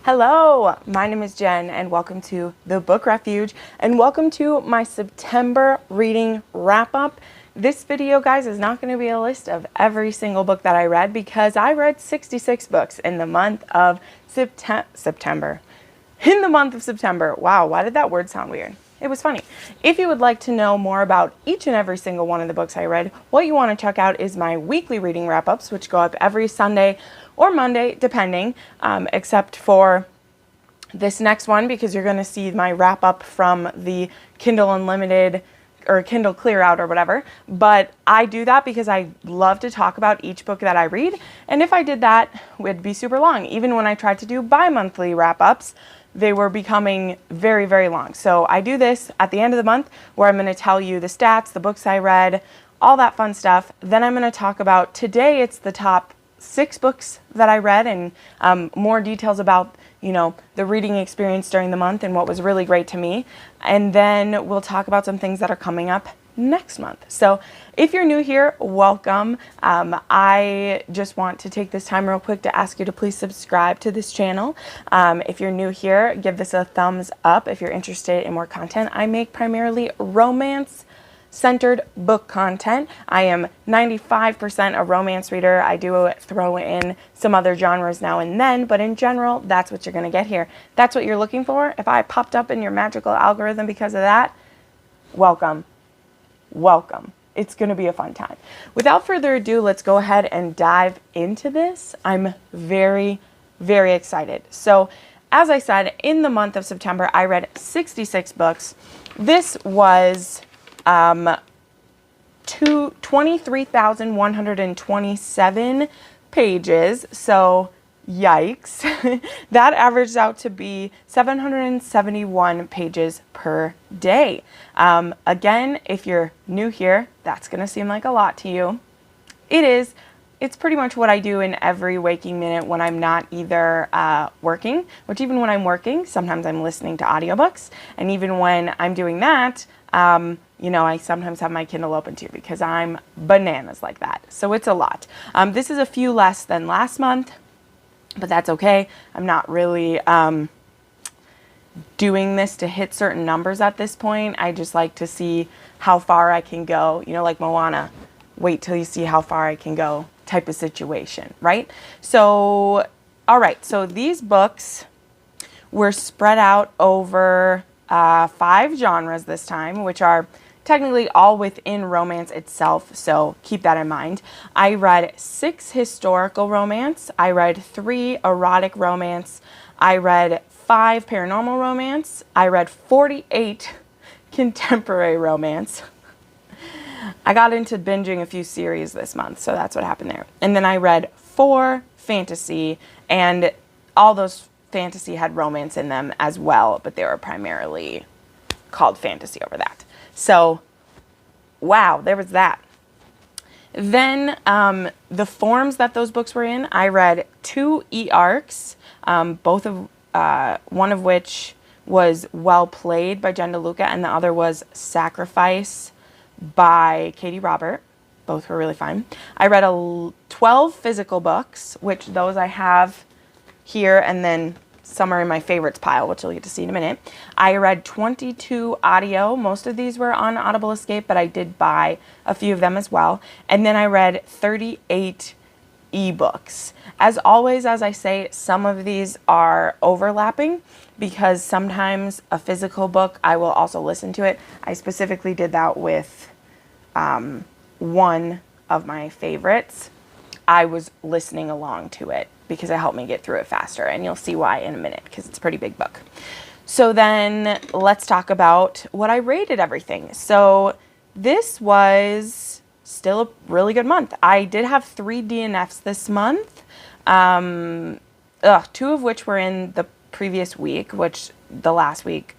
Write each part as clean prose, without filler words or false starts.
Hello, my name is Jen and welcome to the Book Refuge and welcome to my September reading wrap up. This video, guys, is not going to be a list of every single book that I read because I read 66 books in the month of September. In the month of September. Wow, why did that word sound weird? It was funny. If you would like to know more about each and every single one of the books I read, what you want to check out is my weekly reading wrap-ups, which go up every Sunday or Monday, depending, except for this next one, because you're going to see my wrap-up from the Kindle Unlimited or Kindle Clear Out or whatever. But I do that because I love to talk about each book that I read. And if I did that, it would be super long. Even when I tried to do bi-monthly wrap-ups, they were becoming very, very long. So I do this at the end of the month where I'm going to tell you the stats, the books I read, all that fun stuff. Then I'm going to talk about, today it's the top 6 books that I read and more details about, the reading experience during the month and what was really great to me. And then we'll talk about some things that are coming up next month. So if you're new here, welcome. I just want to take this time real quick to ask you to please subscribe to this channel. If you're new here, give this a thumbs up if you're interested in more content. I make primarily romance-centered book content. I am 95% a romance reader. I do throw in some other genres now and then, but in general, that's what you're going to get here. That's what you're looking for. If I popped up in your magical algorithm because of that, welcome. Welcome. It's going to be a fun time. Without further ado, let's go ahead and dive into this. I'm very, very excited. So, as I said, in the month of September, I read 66 books. This was 23,127 pages. So, yikes. That averaged out to be 771 pages per day. Again, if you're new here, that's going to seem like a lot to you. It is. It's pretty much what I do in every waking minute when I'm not either working, which even when I'm working, sometimes I'm listening to audiobooks. And even when I'm doing that, I sometimes have my Kindle open too because I'm bananas like that. So it's a lot. This is a few less than last month, but that's okay. I'm not really doing this to hit certain numbers at this point. I just like to see how far I can go, like Moana, wait till you see how far I can go type of situation, right? So, all right. So these books were spread out over 5 genres this time, which are technically all within romance itself, so keep that in mind. I read 6 historical romance. I read 3 erotic romance. I read 5 paranormal romance. I read 48 contemporary romance. I got into binging a few series this month, so that's what happened there. And then I read 4 fantasy, and all those fantasy had romance in them as well, but they were primarily called fantasy over that. So, wow, there was that. Then the forms that those books were in, I read 2 e-arcs, one of which was Well Played by Jenn and the other was Sacrifice by Katie Robert. Both were really fun. I read 12 physical books, which those I have here, and then some are in my favorites pile, which you'll get to see in a minute. I read 22 audio. Most of these were on Audible Escape, but I did buy a few of them as well. And then I read 38 ebooks. As always, as I say, some of these are overlapping because sometimes a physical book, I will also listen to it. I specifically did that with one of my favorites. I was listening along to it because it helped me get through it faster, and you'll see why in a minute because it's a pretty big book. So then let's talk about what I rated everything. So this was still a really good month. I did have 3 DNFs this month, 2 of which were in the previous week, which the last week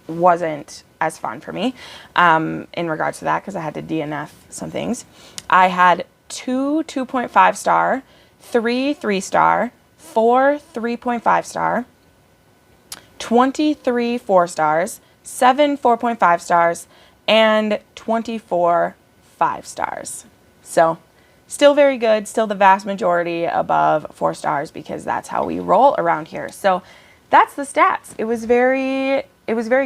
wasn't as fun for me in regards to that because I had to DNF some things. I had 2 2.5 star, 3 3-star, 4 3.5 star, 23 4 stars, 7 4.5 stars, and 24 5 stars. So Still very good, still the vast majority above 4 stars because that's how we roll around here. So that's the stats. It was very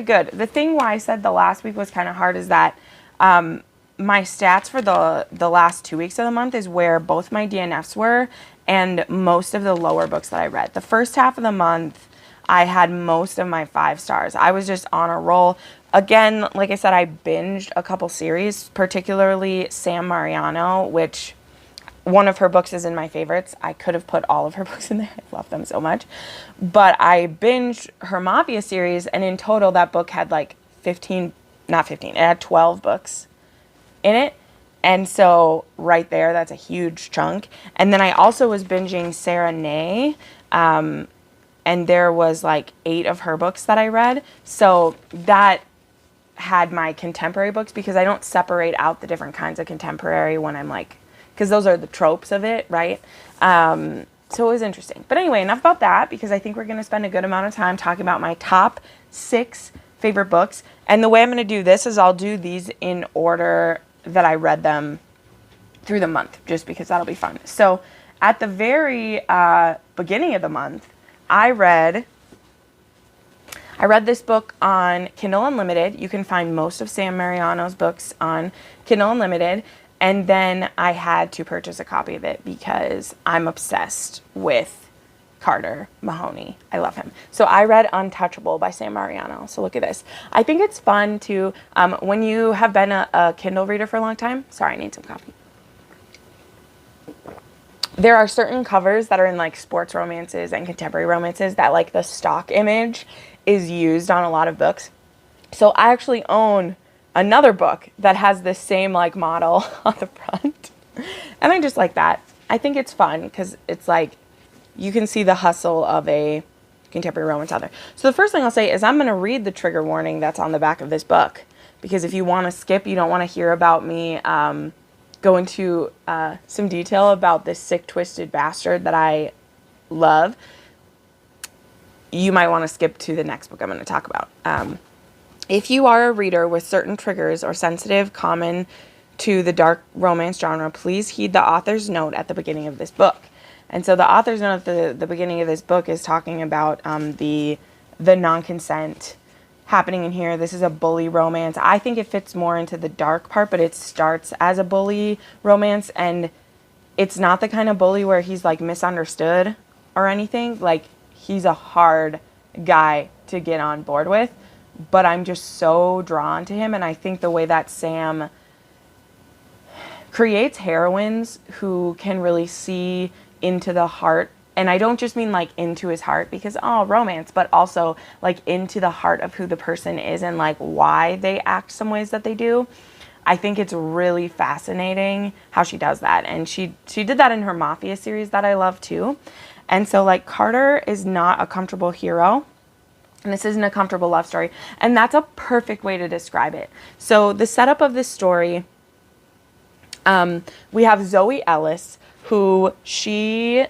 good. The thing why I said the last week was kind of hard is that my stats for the last 2 weeks of the month is where both my DNFs were and most of the lower books that I read. The first half of the month, I had most of my 5 stars. I was just on a roll. Again, like I said, I binged a couple series, particularly Sam Mariano, which one of her books is in my favorites. I could have put all of her books in there. I love them so much. But I binged her Mafia series, and in total, that book had like 15, not 15, it had 12 books in it. And so right there, that's a huge chunk. And then I also was binging Sarah Nay, and there was like 8 of her books that I read. So that had my contemporary books because I don't separate out the different kinds of contemporary when I'm like, because those are the tropes of it, right? So it was interesting. But anyway, enough about that because I think we're going to spend a good amount of time talking about my top 6 favorite books. And the way I'm going to do this is I'll do these in order that I read them through the month, just because that'll be fun. So at the very beginning of the month, I read this book on Kindle Unlimited. You can find most of Sam Mariano's books on Kindle Unlimited. And then I had to purchase a copy of it because I'm obsessed with Carter Mahoney. I love him. So I read Untouchable by Sam Mariano. So look at this. I think it's fun to, when you have been a Kindle reader for a long time. Sorry, I need some coffee. There are certain covers that are in like sports romances and contemporary romances that like the stock image is used on a lot of books. So I actually own another book that has the same like model on the front. And I just like that. I think it's fun because it's like you can see the hustle of a contemporary romance out there. So the first thing I'll say is I'm going to read the trigger warning that's on the back of this book. Because if you want to skip, you don't want to hear about me go into some detail about this sick, twisted bastard that I love, you might want to skip to the next book I'm going to talk about. If you are a reader with certain triggers or sensitive common to the dark romance genre, please heed the author's note at the beginning of this book. And so the author's note at the beginning of this book is talking about the non-consent happening in here. This is a bully romance. I think it fits more into the dark part, but it starts as a bully romance, and it's not the kind of bully where he's like misunderstood or anything. Like, he's a hard guy to get on board with, but I'm just so drawn to him. And I think the way that Sam creates heroines who can really see into the heart, and I don't just mean like into his heart because, oh, romance, but also like into the heart of who the person is and like why they act some ways that they do. I think it's really fascinating how she does that. And she did that in her Mafia series that I love too. And so like Carter is not a comfortable hero. And this isn't a comfortable love story. And that's a perfect way to describe it. So the setup of this story, we have Zoe Ellis, who she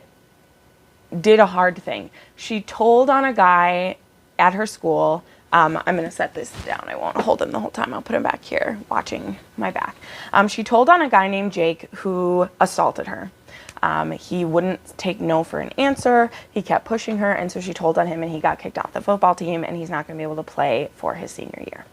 did a hard thing. She told on a guy at her school. I'm going to set this down. I won't hold him the whole time. I'll put him back here watching my back. She told on a guy named Jake who assaulted her. He wouldn't take no for an answer. He kept pushing her, and so she told on him, and he got kicked off the football team, and he's not going to be able to play for his senior year.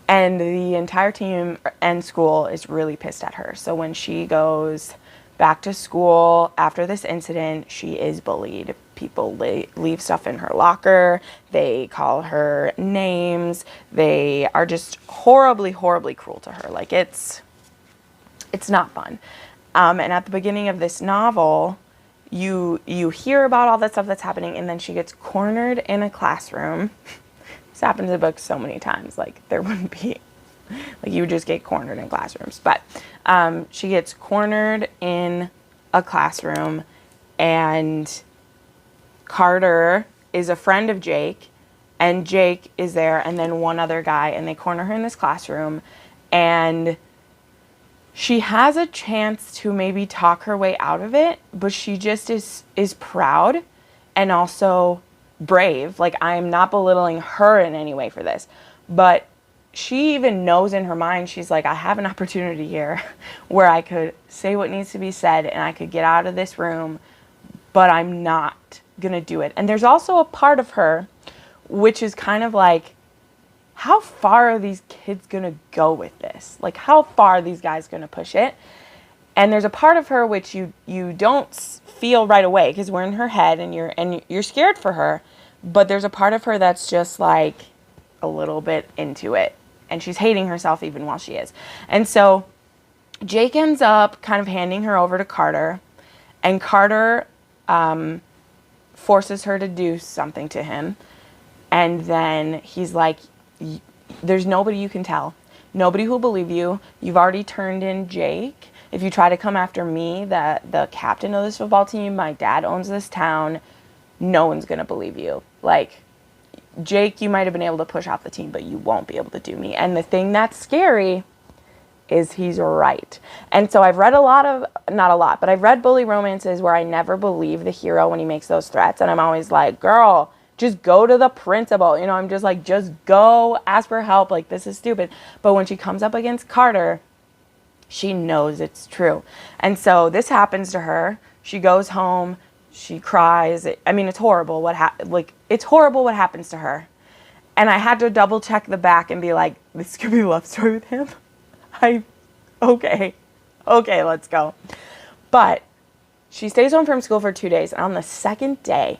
And the entire team and school is really pissed at her. So when she goes back to school after this incident, she is bullied. People leave stuff in her locker. They call her names. They are just horribly, horribly cruel to her. Like, it's not fun. And at the beginning of this novel, you hear about all that stuff that's happening, and then she gets cornered in a classroom. This happens in the book so many times. Like, there wouldn't be, like, you would just get cornered in classrooms. But she gets cornered in a classroom, and Carter is a friend of Jake, and Jake is there, and then one other guy, and they corner her in this classroom, and she has a chance to maybe talk her way out of it, but she just is proud and also brave. Like, I am not belittling her in any way for this, but she even knows in her mind, she's like, I have an opportunity here where I could say what needs to be said and I could get out of this room, but I'm not going to do it. And there's also a part of her which is kind of like, how far are these kids going to go with this? Like, how far are these guys going to push it? And there's a part of her which you don't feel right away because we're in her head and you're scared for her. But there's a part of her that's just like a little bit into it. And she's hating herself even while she is. And so Jake ends up kind of handing her over to Carter. And Carter forces her to do something to him. And then he's like, there's nobody you can tell. Nobody who'll believe you. You've already turned in Jake. If you try to come after me, the captain of this football team, my dad owns this town, no one's going to believe you. Like, Jake, you might have been able to push off the team, but you won't be able to do me. And the thing that's scary is he's right. And so I've read not a lot, but I've read bully romances where I never believe the hero when he makes those threats. And I'm always like, girl, just go to the principal. You know, I'm just like, just go ask for help. Like, this is stupid. But when she comes up against Carter, she knows it's true. And so this happens to her. She goes home. She cries. I mean, it's horrible it's horrible what happens to her. And I had to double check the back and be like, this could be a love story with him. Okay, let's go. But she stays home from school for 2 days. And on the second day,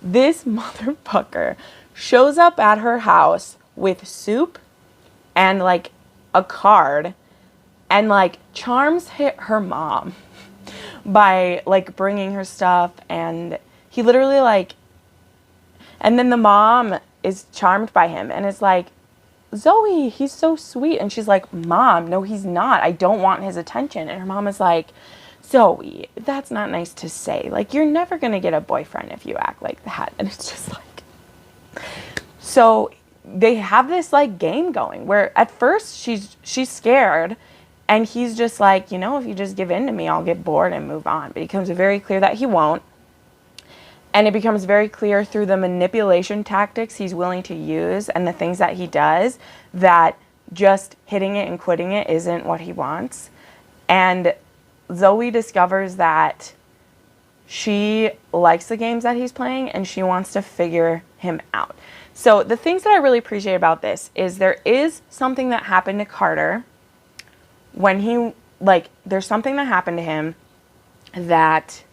this motherfucker shows up at her house with soup and like a card and like charms her mom by like bringing her stuff. And he literally like, and then the mom is charmed by him and is like, Zoe, he's so sweet. And she's like, Mom, no, he's not. I don't want his attention. And her mom is like, Zoe, that's not nice to say. Like, you're never going to get a boyfriend if you act like that. And it's just like, so they have this like game going where at first she's scared and he's just like, you know, if you just give in to me, I'll get bored and move on. But it becomes very clear that he won't. And it becomes very clear through the manipulation tactics he's willing to use and the things that he does that just hitting it and quitting it isn't what he wants. And Zoe discovers that she likes the games that he's playing and she wants to figure him out. So the things that I really appreciate about this is there is something that happened to Carter when he, like, there's something that happened to him that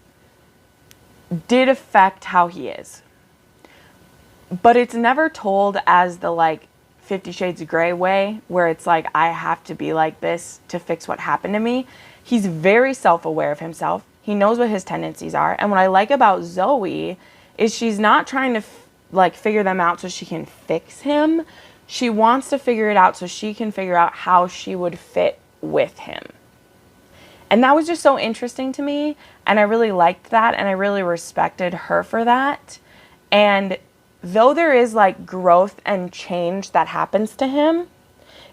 did affect how he is. But it's never told as the, like, 50 Shades of Grey way where it's like, I have to be like this to fix what happened to me. He's very self-aware of himself. He knows what his tendencies are. And what I like about Zoe is she's not trying to figure them out so she can fix him. She wants to figure it out so she can figure out how she would fit with him. And that was just so interesting to me. And I really liked that. And I really respected her for that. And though there is like growth and change that happens to him,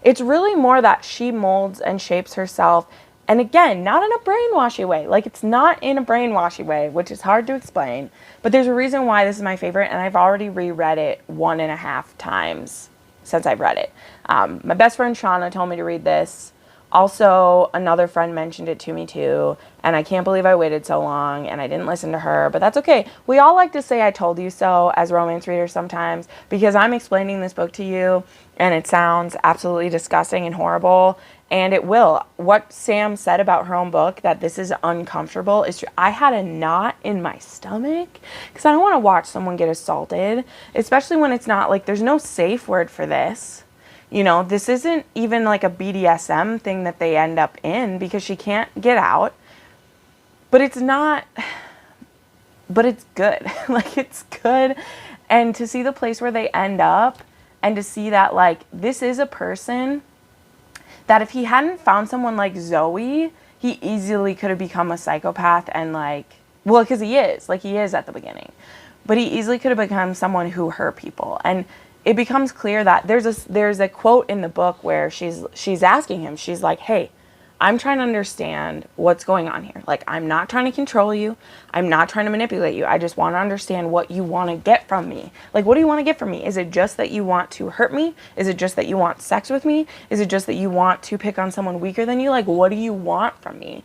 it's really more that she molds and shapes herself. And again, not in a brainwashy way. Like, it's not in a brainwashy way, which is hard to explain. But there's a reason why this is my favorite. And I've already reread it 1.5 times since I've read it. My best friend Shauna told me to read this. Also, another friend mentioned it to me too, and I can't believe I waited so long and I didn't listen to her, but that's okay. We all like to say I told you so as romance readers sometimes because I'm explaining this book to you and it sounds absolutely disgusting and horrible, and it will. What Sam said about her own book, that this is uncomfortable, is true. I had a knot in my stomach because I don't want to watch someone get assaulted, especially when it's not like, there's no safe word for this. You know, this isn't even like a BDSM thing that they end up in because she can't get out. But it's not, but it's good. Like, it's good. And to see the place where they end up and to see that, like, this is a person that if he hadn't found someone like Zoe, he easily could have become a psychopath and like, well, because he is at the beginning. But he easily could have become someone who hurt people. And it becomes clear that there's a quote in the book where she's asking him, she's like, hey, I'm trying to understand what's going on here. Like, I'm not trying to control you. I'm not trying to manipulate you. I just want to understand what you want to get from me. Like, what do you want to get from me? Is it just that you want to hurt me? Is it just that you want sex with me? Is it just that you want to pick on someone weaker than you? Like, what do you want from me?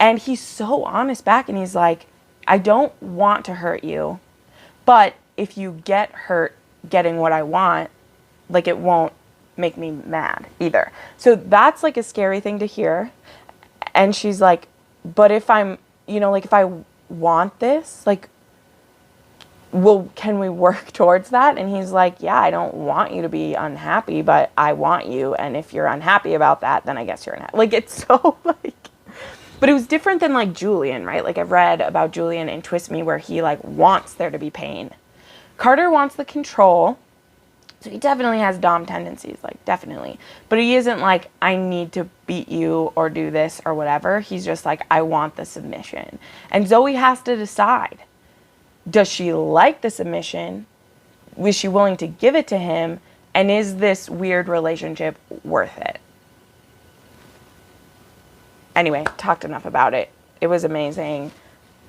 And he's so honest back, and he's like, I don't want to hurt you, but if you get hurt getting what I want, like, it won't make me mad either. So that's like a scary thing to hear. And she's like, but if I'm, you know, like, if I want this, like, can we work towards that? And he's like, yeah, I don't want you to be unhappy, but I want you. And if you're unhappy about that, then I guess you're unhappy. Like, it's so like, but it was different than like Julian, right? Like, I've read about Julian in Twist Me where he like wants there to be pain. Carter wants the control. So he definitely has dom tendencies, like, definitely. But he isn't like, I need to beat you or do this or whatever. He's just like, I want the submission. And Zoe has to decide. Does she like the submission? Was she willing to give it to him? And is this weird relationship worth it? Anyway, talked enough about it. It was amazing.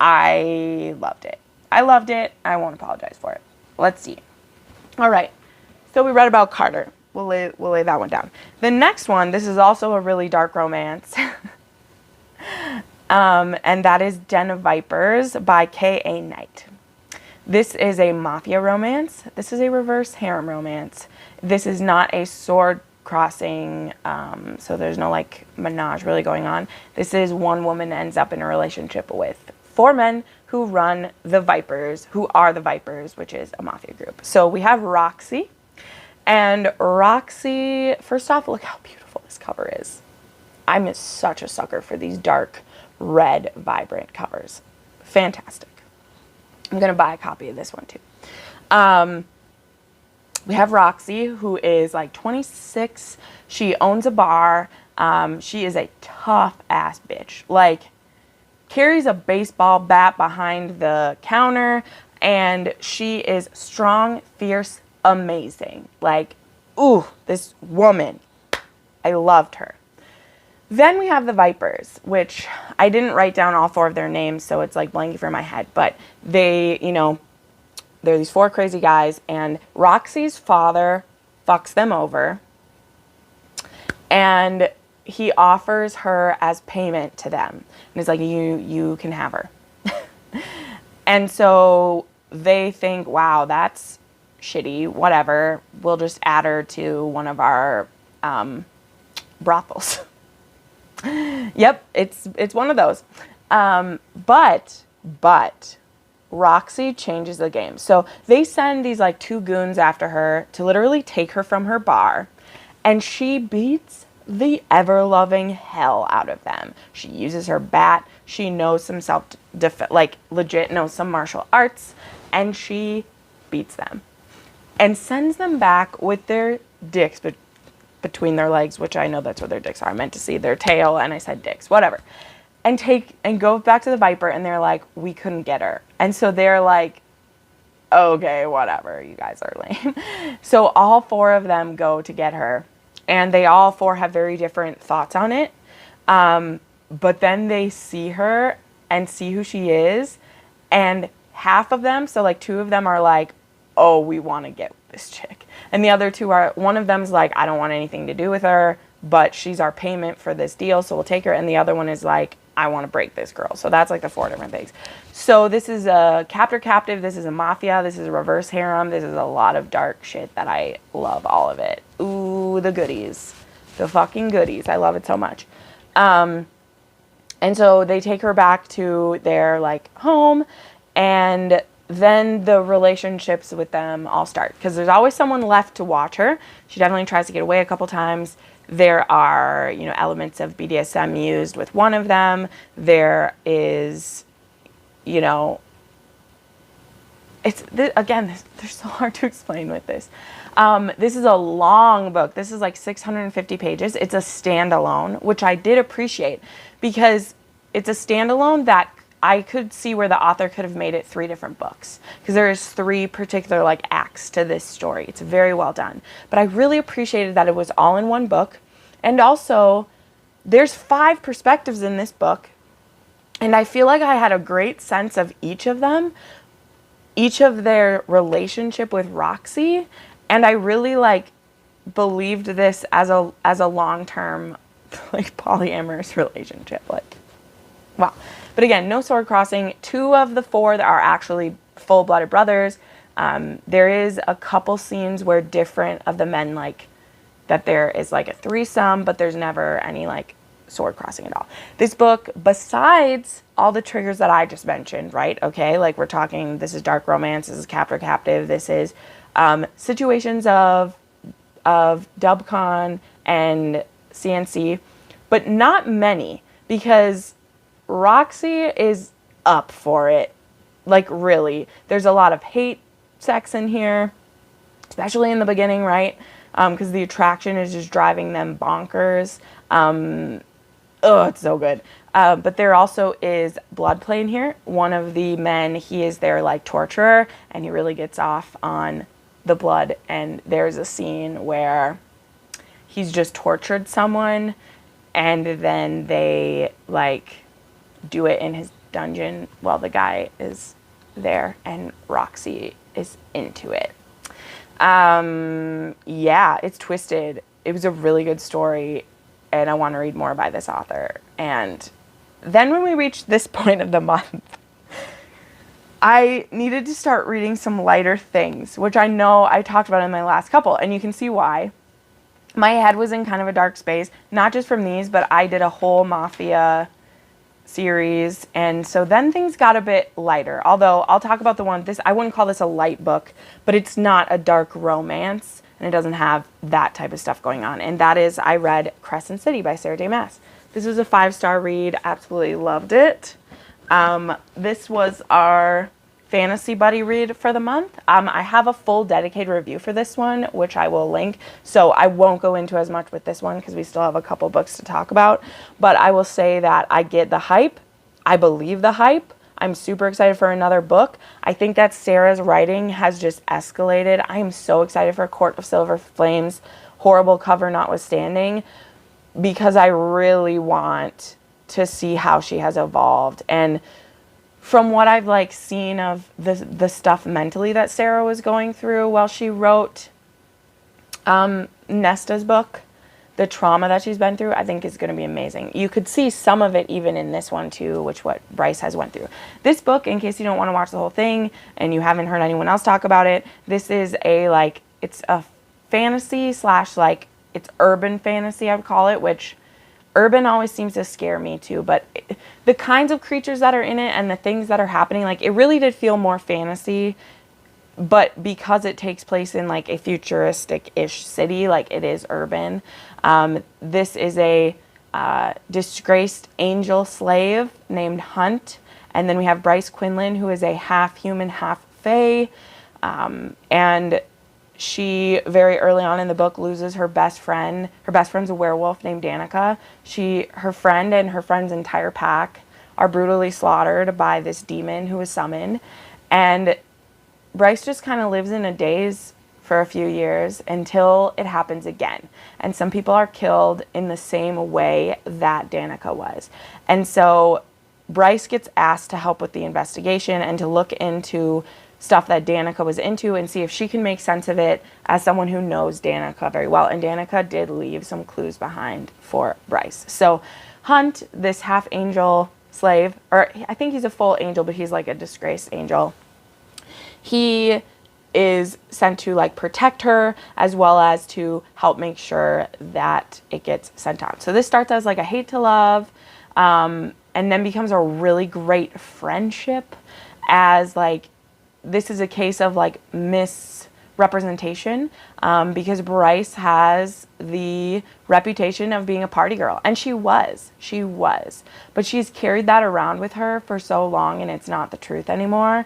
I loved it. I loved it. I won't apologize for it. Let's see. All right. So we read about Carter. We'll lay that one down. The next one, this is also a really dark romance. And that is Den of Vipers by K.A. Knight. This is a mafia romance. This is a reverse harem romance. This is not a sword crossing, so there's no like menage really going on. This is one woman ends up in a relationship with 4 men who run the Vipers, who are the Vipers, which is a mafia group. So we have Roxy. And Roxy, first off, look how beautiful this cover is. I'm such a sucker for these dark, red, vibrant covers. Fantastic. I'm going to buy a copy of this one too. We have Roxy, who is like 26. She owns a bar. She is a tough-ass bitch. Like, carries a baseball bat behind the counter, and she is strong, fierce, amazing. Like, ooh, this woman. I loved her. Then we have the Vipers, which I didn't write down all 4 of their names, so it's like blanking from my head. But they, you know, they're these 4 crazy guys, and Roxy's father fucks them over, and he offers her as payment to them. And he's like, you can have her. And so they think, wow, that's shitty, whatever, we'll just add her to one of our brothels. Yep, it's one of those. But Roxy changes the game. So they send these like 2 goons after her to literally take her from her bar, and she beats the ever-loving hell out of them. She uses her bat. She knows some like legit knows some martial arts, and she beats them and sends them back with their dicks between their legs, which I know that's what their dicks are. I meant to see their tail, and I said dicks, whatever. And go back to the Viper, and they're like, we couldn't get her. And so they're like, okay, whatever, you guys are lame. So all 4 of them go to get her, and they all 4 have very different thoughts on it. But then they see her and see who she is, and half of them, so like 2 of them are like, oh, we want to get this chick. And the other 2 are, one of them's like, I don't want anything to do with her, but she's our payment for this deal, so we'll take her. And the other one is like, I want to break this girl. So that's like the 4 different things. So this is a captive. This is a mafia. This is a reverse harem. This is a lot of dark shit that I love, all of it. Ooh, the goodies. The fucking goodies. I love it so much. And so they take her back to their like home, and then the relationships with them all start, because there's always someone left to watch her. She definitely tries to get away a couple times. There are, you know, elements of BDSM used with one of them. There is, you know, again, they're so hard to explain with this. This is a long book. This is like 650 pages. It's a standalone, which I did appreciate, because it's a standalone that I could see where the author could have made it 3 different books, because there is 3 particular like acts to this story. It's very well done. But I really appreciated that it was all in one book. And also, there's 5 perspectives in this book, and I feel like I had a great sense of each of them, each of their relationship with Roxy, and I really like believed this as a long-term like polyamorous relationship. Like, wow. But again, no sword crossing. 2 of the 4 that are actually full-blooded brothers. There is a couple scenes where different of the men, like, that there is like a threesome, but there's never any like sword crossing at all. This book, besides all the triggers that I just mentioned, right? Okay, like we're talking, this is dark romance, this is captor captive, this is situations of Dubcon and CNC, but not many, because Roxy is up for it. Like, really, there's a lot of hate sex in here, especially in the beginning, right? Because the attraction is just driving them bonkers. Oh, it's so good. But there also is blood play in here. One of the men, he is their like torturer, and he really gets off on the blood. And there's a scene where he's just tortured someone, and then they like do it in his dungeon while the guy is there, and Roxy is into it. Yeah, it's twisted. It was a really good story, and I want to read more by this author. And then when we reached this point of the month, I needed to start reading some lighter things, which I know I talked about in my last couple, and you can see why. My head was in kind of a dark space, not just from these, but I did a whole Mafia series, and so then things got a bit lighter. Although I'll talk about the one, I wouldn't call this a light book, but it's not a dark romance, and it doesn't have that type of stuff going on. And that is, I read Crescent City by Sarah J. Maas. This was a 5-star read. Absolutely loved it. This was our fantasy buddy read for the month. I have a full dedicated review for this one, which I will link, so I won't go into as much with this one because we still have a couple books to talk about, but I will say that I get the hype. I believe the hype. I'm super excited for another book. I think that Sarah's writing has just escalated. I am so excited for Court of Silver Flames, horrible cover notwithstanding, because I really want to see how she has evolved. And from what I've like seen of the stuff mentally that Sarah was going through while she wrote Nesta's book, the trauma that she's been through, I think is going to be amazing. You could see some of it even in this one too, which what Bryce has went through. This book, in case you don't want to watch the whole thing and you haven't heard anyone else talk about it, this is a like, it's a fantasy slash like, it's urban fantasy, I would call it, which urban always seems to scare me too, but the kinds of creatures that are in it and the things that are happening, like it really did feel more fantasy, but because it takes place in like a futuristic-ish city, like it is urban. This is a disgraced angel slave named Hunt, and then we have Bryce Quinlan, who is a half human, half fae, and she very early on in the book loses her best friend. Her best friend's a werewolf named Danica. Her friend and her friend's entire pack are brutally slaughtered by this demon who is summoned. And Bryce just kind of lives in a daze for a few years until it happens again. And some people are killed in the same way that Danica was. And so Bryce gets asked to help with the investigation and to look into stuff that Danica was into and see if she can make sense of it as someone who knows Danica very well. And Danica did leave some clues behind for Bryce. So Hunt, this half angel slave, or I think he's a full angel, but he's like a disgraced angel. He is sent to like protect her as well as to help make sure that it gets sent on. So this starts as like a hate to love, and then becomes a really great friendship, as like this is a case of like misrepresentation, because Bryce has the reputation of being a party girl, and she was, but she's carried that around with her for so long, and it's not the truth anymore.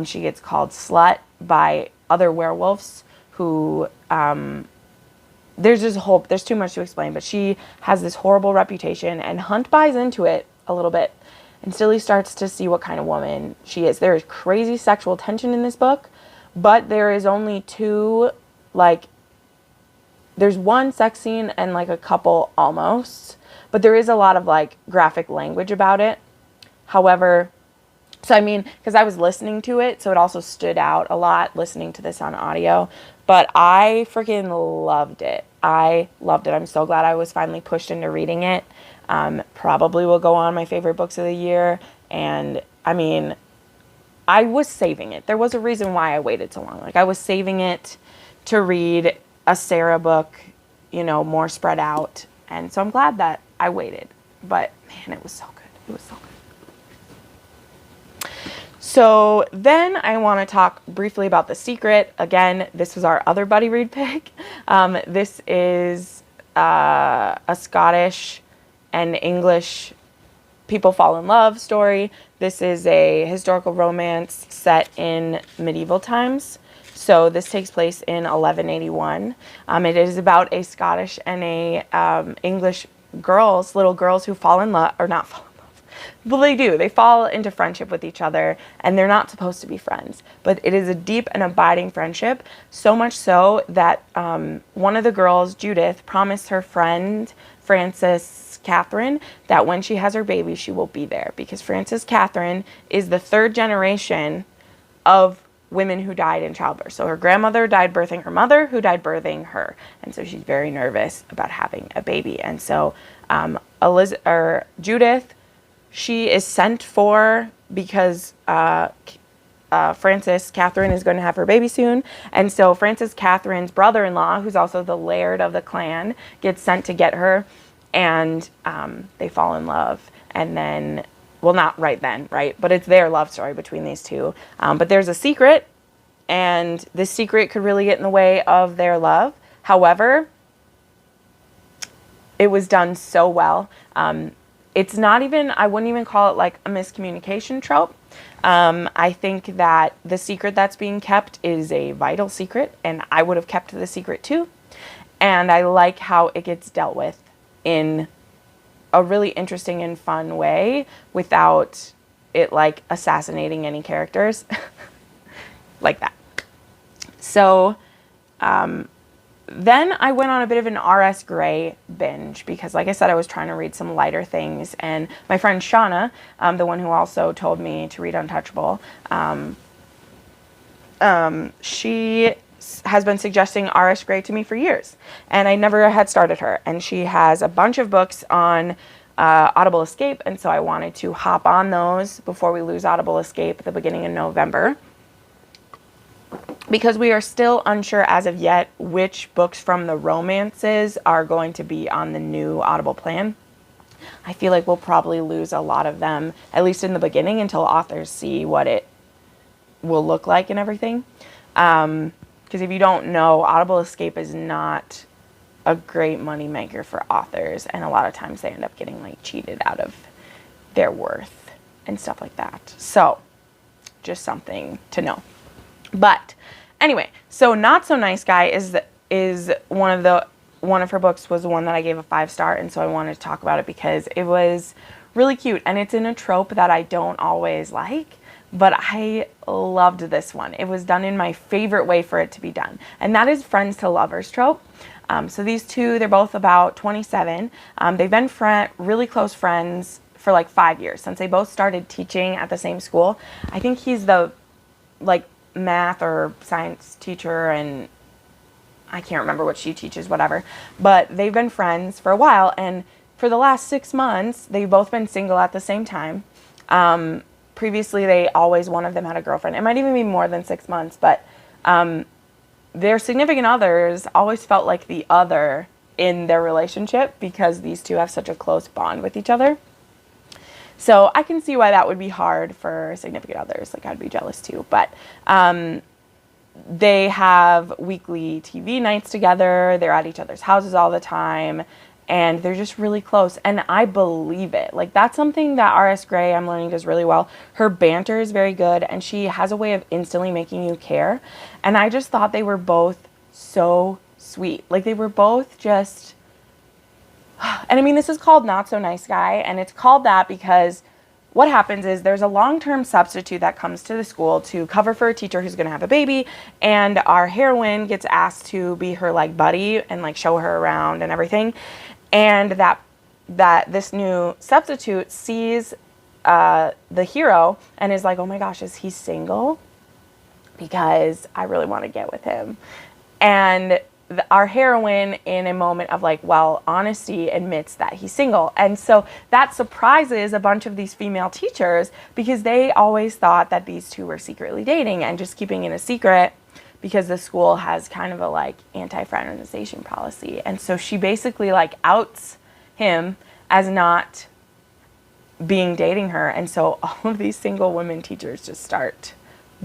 She gets called slut by other werewolves who, there's too much to explain, but she has this horrible reputation, and Hunt buys into it a little bit. And still he starts to see what kind of woman she is. There is crazy sexual tension in this book, but there is only two, like, there's one sex scene and like a couple almost, but there is a lot of like graphic language about it. However, so I mean, because I was listening to it, so it also stood out a lot listening to this on audio, but I freaking loved it. I loved it. I'm so glad I was finally pushed into reading it. Probably will go on my favorite books of the year. And I mean, I was saving it. There was a reason why I waited so long. Like, I was saving it to read a Sarah book, you know, more spread out. And so I'm glad that I waited. But man, it was so good. It was so good. So then I want to talk briefly about The Secret. Again, this was our other buddy read pick. This is a Scottish and English people fall in love story. This is a historical romance set in medieval times. So this takes place in 1181. It is about a Scottish and a English little girls who fall in love, or not fall in love. Well, they do. They fall into friendship with each other, and they're not supposed to be friends. But it is a deep and abiding friendship, so much so that one of the girls, Judith, promised her friend, Frances Catherine, that when she has her baby, she will be there. Because Frances Catherine is the third generation of women who died in childbirth. So her grandmother died birthing her mother, who died birthing her. And so she's very nervous about having a baby. And so Judith, she is sent for because Frances Catherine is going to have her baby soon. And so Frances Catherine's brother-in-law, who's also the laird of the clan, gets sent to get her. And they fall in love. And then, well, not right then, right? But it's their love story between these two. But there's a secret, and this secret could really get in the way of their love. However, it was done so well. It's not even, I wouldn't even call it like a miscommunication trope. I think that the secret that's being kept is a vital secret, and I would have kept the secret too. And I like how it gets dealt with in a really interesting and fun way without it like assassinating any characters like that. So then I went on a bit of an R.S. Gray binge because, like I said, I was trying to read some lighter things. And my friend Shauna, the one who also told me to read Untouchable, she has been suggesting R.S. Gray to me for years. And I never had started her. And she has a bunch of books on Audible Escape. And so I wanted to hop on those before we lose Audible Escape at the beginning of November, because we are still unsure as of yet which books from the romances are going to be on the new Audible plan. I feel like we'll probably lose a lot of them, at least in the beginning, until authors see what it will look like and everything. Because if you don't know, Audible Escape is not a great money maker for authors, and a lot of times they end up getting like cheated out of their worth and stuff like that. So just something to know. But anyway, so Not So Nice Guy is one of her books was the one that I gave a 5-star, and so I wanted to talk about it because it was really cute, and it's in a trope that I don't always like, but I loved this one. It was done in my favorite way for it to be done, and that is friends to lovers trope. So these two, they're both about 27. They've been really close friends for like 5 years since they both started teaching at the same school. I think he's the like math or science teacher, and I can't remember what she teaches, whatever. But they've been friends for a while, and for the last 6 months, they've both been single at the same time. Previously, one of them had a girlfriend. It might even be more than 6 months, but their significant others always felt like the other in their relationship because these two have such a close bond with each other. So I can see why that would be hard for significant others. Like, I'd be jealous too. But they have weekly TV nights together. They're at each other's houses all the time. And they're just really close. And I believe it. Like, that's something that R.S. Gray, I'm learning, does really well. Her banter is very good. And she has a way of instantly making you care. And I just thought they were both so sweet. Like, they were both just... And I mean, this is called Not So Nice Guy, and it's called that because what happens is there's a long-term substitute that comes to the school to cover for a teacher who's going to have a baby, and our heroine gets asked to be her like buddy and like show her around and everything. And that that this new substitute sees the hero and is like, oh my gosh, is he single? Because I really want to get with him. And our heroine, in a moment of like, well, honesty, admits that he's single. And so that surprises a bunch of these female teachers because they always thought that these two were secretly dating and just keeping it a secret because the school has kind of a like anti-fraternization policy. And so she basically like outs him as not being dating her. And so all of these single women teachers just start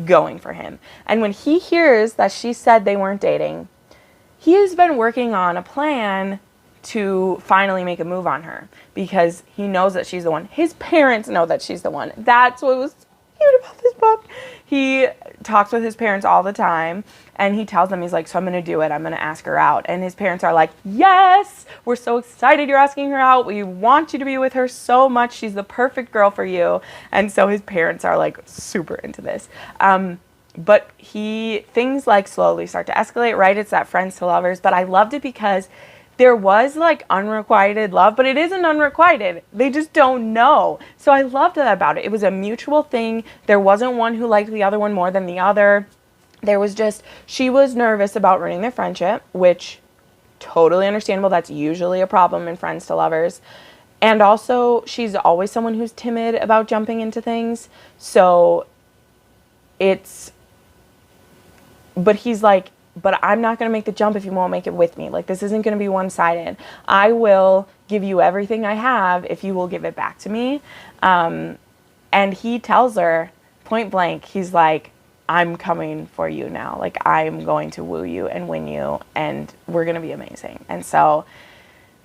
going for him. And when he hears that she said they weren't dating, he has been working on a plan to finally make a move on her because he knows that she's the one. His parents know that she's the one. That's what was cute about this book. He talks with his parents all the time, and he tells them, he's like, so I'm going to do it. I'm going to ask her out. And his parents are like, yes, we're so excited you're asking her out. We want you to be with her so much. She's the perfect girl for you. And so his parents are like super into this. But things like slowly start to escalate, right? It's that friends to lovers. But I loved it because there was like unrequited love, but it isn't unrequited. They just don't know. So I loved that about it. It was a mutual thing. There wasn't one who liked the other one more than the other. There was just, she was nervous about ruining their friendship, which totally understandable. That's usually a problem in friends to lovers. And also she's always someone who's timid about jumping into things. So but he's like, but I'm not going to make the jump if you won't make it with me. Like, this isn't going to be one-sided. I will give you everything I have if you will give it back to me. And he tells her point blank, he's like, I'm coming for you now. Like, I'm going to woo you and win you, and we're going to be amazing. And so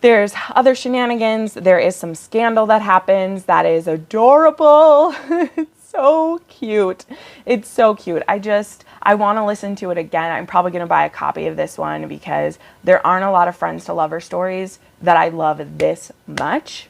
there's other shenanigans. There is some scandal that happens that is adorable. It's so cute. It's so cute. I want to listen to it again. I'm probably going to buy a copy of this one because there aren't a lot of friends to lover stories that I love this much.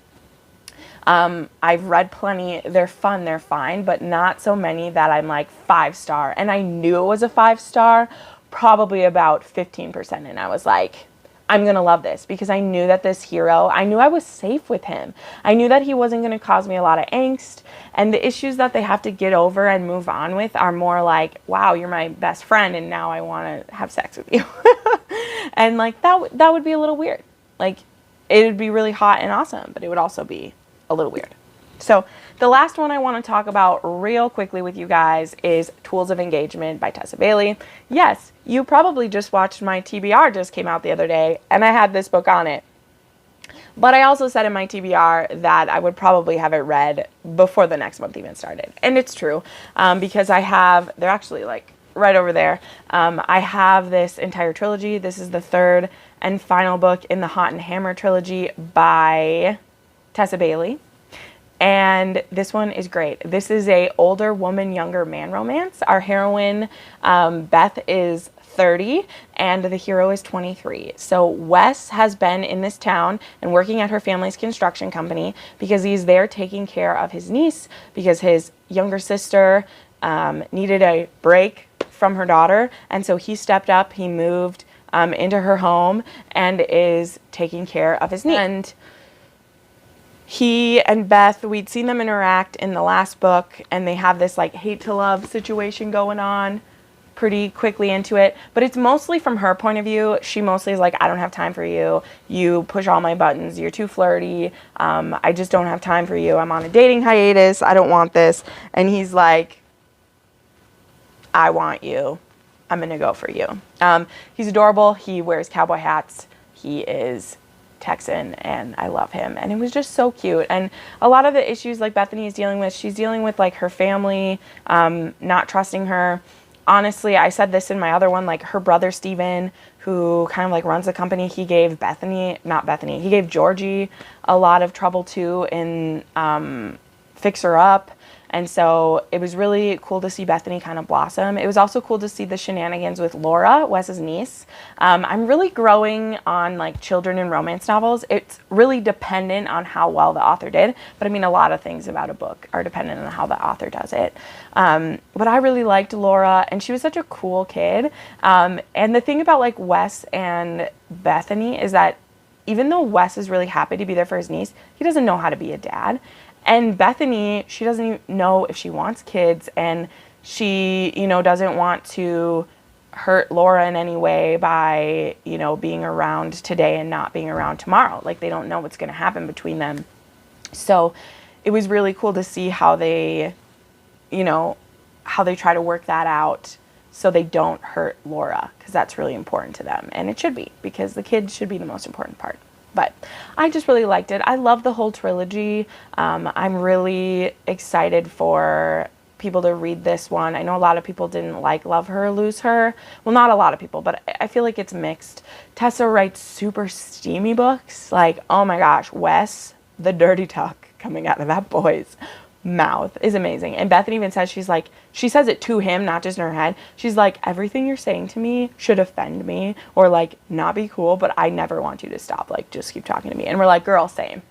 I've read plenty. They're fun, they're fine, but not so many that I'm like 5-star. And I knew it was a 5-star probably about 15% in. I was like, I'm going to love this because I knew that this hero, I knew I was safe with him. I knew that he wasn't going to cause me a lot of angst. And the issues that they have to get over and move on with are more like, wow, you're my best friend and now I want to have sex with you. And like that would be a little weird. Like, it would be really hot and awesome, but it would also be a little weird. So the last one I want to talk about real quickly with you guys is Tools of Engagement by Tessa Bailey. Yes, you probably just watched my TBR just came out the other day, and I had this book on it. But I also said in my TBR that I would probably have it read before the next month even started. And it's true, because they're actually like right over there. I have this entire trilogy. This is the third and final book in the Hot and Hammer trilogy by Tessa Bailey. And this one is great. This is a older woman, younger man romance. Our heroine, Beth, is 30 and the hero is 23. So Wes has been in this town and working at her family's construction company because he's there taking care of his niece because his younger sister needed a break from her daughter. And so he stepped up, he moved into her home and is taking care of his niece. And he and Beth, we'd seen them interact in the last book, and they have this like hate to love situation going on pretty quickly into it. But it's mostly from her point of view. She mostly is like, I don't have time for you. You push all my buttons. You're too flirty. I just don't have time for you. I'm on a dating hiatus. I don't want this. And he's like, I want you. I'm going to go for you. He's adorable. He wears cowboy hats. He is Texan and I love him, and it was just so cute. And a lot of the issues like Bethany is dealing with, she's dealing with like her family not trusting her. Honestly, I said this in my other one, like her brother Steven, who kind of like runs the company, he gave he gave Georgie a lot of trouble too in Fix Her Up. And so it was really cool to see Bethany kind of blossom. It was also cool to see the shenanigans with Laura, Wes's niece. I'm really growing on like children and romance novels. It's really dependent on how well the author did. But I mean, a lot of things about a book are dependent on how the author does it. But I really liked Laura, and she was such a cool kid. And the thing about like Wes and Bethany is that even though Wes is really happy to be there for his niece, he doesn't know how to be a dad. And Bethany, she doesn't even know if she wants kids, and she, you know, doesn't want to hurt Laura in any way by, you know, being around today and not being around tomorrow. Like, they don't know what's going to happen between them. So it was really cool to see how they, you know, how they try to work that out so they don't hurt Laura, because that's really important to them. And it should be, because the kids should be the most important part. But I just really liked it. I love the whole trilogy. I'm really excited for people to read this one. I know a lot of people didn't like Love Her or Lose Her. Well, not a lot of people, but I feel like it's mixed. Tessa writes super steamy books. Like, oh my gosh, Wes, the dirty talk coming out of that boy's mouth is amazing. And Bethany even says, she's like, she says it to him, not just in her head. She's like, everything you're saying to me should offend me or like not be cool, but I never want you to stop. Like, just keep talking to me. And we're like, girl, same.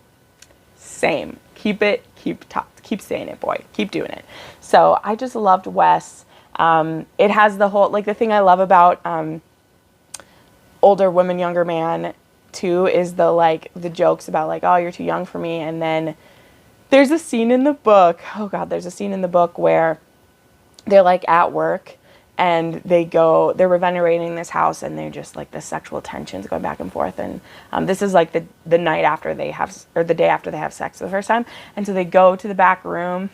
Keep saying it, boy. Keep doing it. So I just loved Wes. It has the whole, like, the thing I love about Older Woman, Younger Man too is the, like, the jokes about like, oh, you're too young for me. And then there's a scene in the book, there's a scene in the book where they're like at work and they're renovating this house, and they're just like the sexual tensions going back and forth. And this is like the night after they have, or the day after they have sex for the first time. And so they go to the back room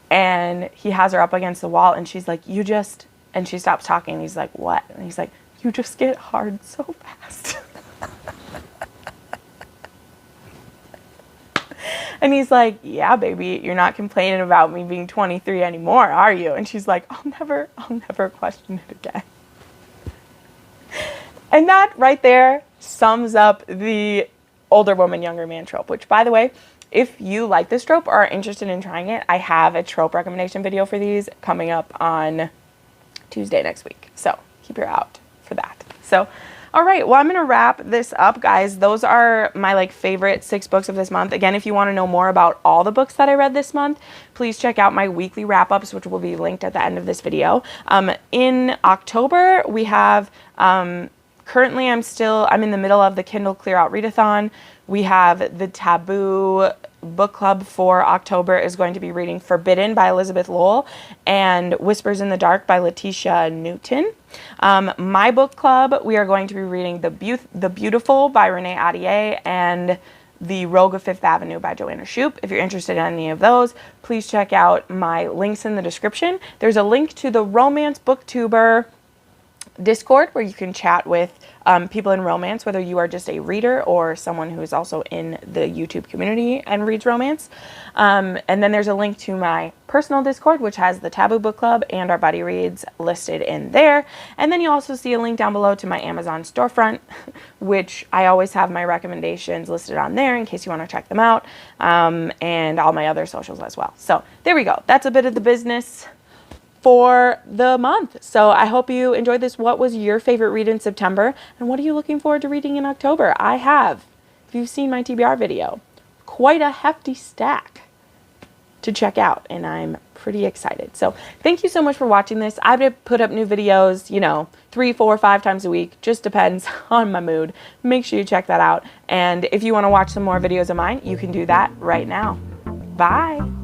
and he has her up against the wall, and she's like, and she stops talking, and he's like, what? And he's like, you just get hard so fast. And he's like, yeah, baby, you're not complaining about me being 23 anymore, are you? And she's like, I'll never question it again. And that right there sums up the older woman, younger man trope, which, by the way, if you like this trope or are interested in trying it, I have a trope recommendation video for these coming up on Tuesday next week. So keep your eye out for that. So, all right, well, I'm going to wrap this up, guys. Those are my like favorite 6 books of this month. Again, if you want to know more about all the books that I read this month, please check out my weekly wrap-ups, which will be linked at the end of this video. In October, we have, currently I'm in the middle of the Kindle Clear Out Readathon. We have the Taboo book club for October is going to be reading Forbidden by Elizabeth Lowell and Whispers in the Dark by Letitia Newton. My book club, we are going to be reading The Beautiful by Renee Ahdieh and The Rogue of Fifth Avenue by Joanna Shoup. If you're interested in any of those, please check out my links in the description. There's a link to the Romance Booktuber Discord where you can chat with people in romance, whether you are just a reader or someone who is also in the YouTube community and reads romance. And then there's a link to my personal Discord, which has the Taboo Book Club and our buddy reads listed in there. And then you also see a link down below to my Amazon storefront, which I always have my recommendations listed on there in case you want to check them out, and all my other socials as well. So there we go. That's a bit of the business for the month. So I hope you enjoyed this. What was your favorite read in September? And what are you looking forward to reading in October? I have, if you've seen my TBR video, quite a hefty stack to check out, and I'm pretty excited. So thank you so much for watching this. I put up new videos, you know, 3, 4, 5 times a week. Just depends on my mood. Make sure you check that out. And if you want to watch some more videos of mine, you can do that right now. Bye.